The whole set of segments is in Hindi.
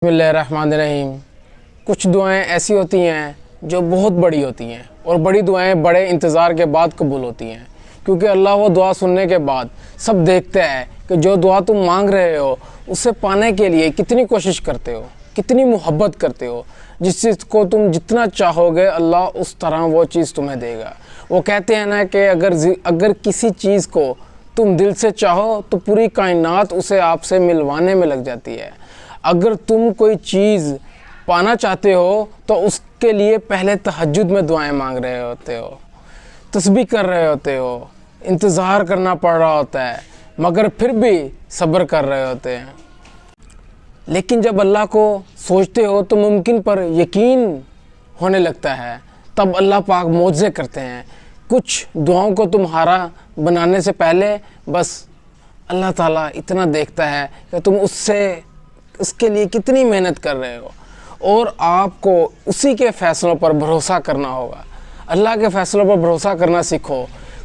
बिस्मिल्लाहिर्रहमानिर्रहीम। कुछ दुआएं ऐसी होती हैं जो बहुत बड़ी होती हैं और बड़ी दुआएं बड़े इंतज़ार के बाद कबूल होती हैं, क्योंकि अल्लाह वो दुआ सुनने के बाद सब देखते हैं कि जो दुआ तुम मांग रहे हो उसे पाने के लिए कितनी कोशिश करते हो, कितनी मोहब्बत करते हो। जिस चीज़ को तुम जितना चाहोगे अल्लाह उस तरह वो चीज़ तुम्हें देगा। वो कहते हैं ना कि अगर किसी चीज़ को तुम दिल से चाहो तो पूरी कायनात उसे आपसे मिलवाने में लग जाती है। अगर तुम कोई चीज़ पाना चाहते हो तो उसके लिए पहले तहज्जुद में दुआएं मांग रहे होते हो, तस्बीह कर रहे होते हो, इंतज़ार करना पड़ रहा होता है, मगर फिर भी सब्र कर रहे होते हैं। लेकिन जब अल्लाह को सोचते हो तो मुमकिन पर यकीन होने लगता है, तब अल्लाह पाक मौजज़े करते हैं। कुछ दुआओं को तुम्हारा बनाने से पहले बस अल्लाह ताला इतना देखता है कि तुम उसके लिए कितनी मेहनत कर रहे हो, और आपको उसी के फ़ैसलों पर भरोसा करना होगा। अल्लाह के फ़ैसलों पर भरोसा करना सीखो।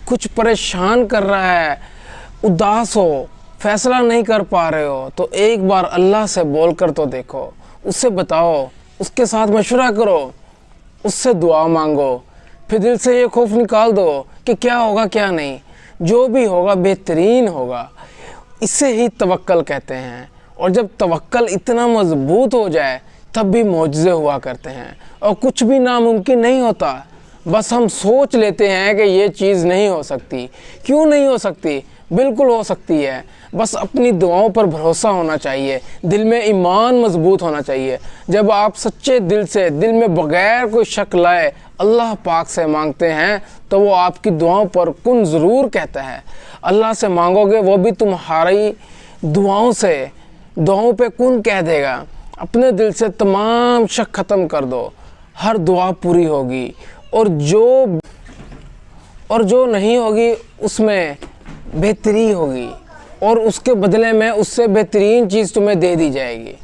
कुछ परेशान कर रहा है, उदास हो, फ़ैसला नहीं कर पा रहे हो, तो एक बार अल्लाह से बोल कर तो देखो, उससे बताओ, उसके साथ मशवरा करो, उससे दुआ मांगो। फिर दिल से ये खौफ निकाल दो कि क्या होगा क्या नहीं, जो भी होगा बेहतरीन होगा। इसे ही तवक्कल कहते हैं। और जब तवक्कल इतना मजबूत हो जाए तब भी मौजज़े हुआ करते हैं, और कुछ भी नामुमकिन नहीं होता। बस हम सोच लेते हैं कि ये चीज़ नहीं हो सकती। क्यों नहीं हो सकती? बिल्कुल हो सकती है। बस अपनी दुआओं पर भरोसा होना चाहिए, दिल में ईमान मजबूत होना चाहिए। जब आप सच्चे दिल से, दिल में बग़ैर कोई शक लाए अल्लाह पाक से मांगते हैं तो वो आपकी दुआओं पर कुन ज़रूर कहता है। अल्लाह से मांगोगे वो भी तुम्हारी दुआओं पे कुन कह देगा। अपने दिल से तमाम शक ख़त्म कर दो, हर दुआ पूरी होगी, और जो नहीं होगी उसमें बेहतरी होगी, और उसके बदले में उससे बेहतरीन चीज़ तुम्हें दे दी जाएगी।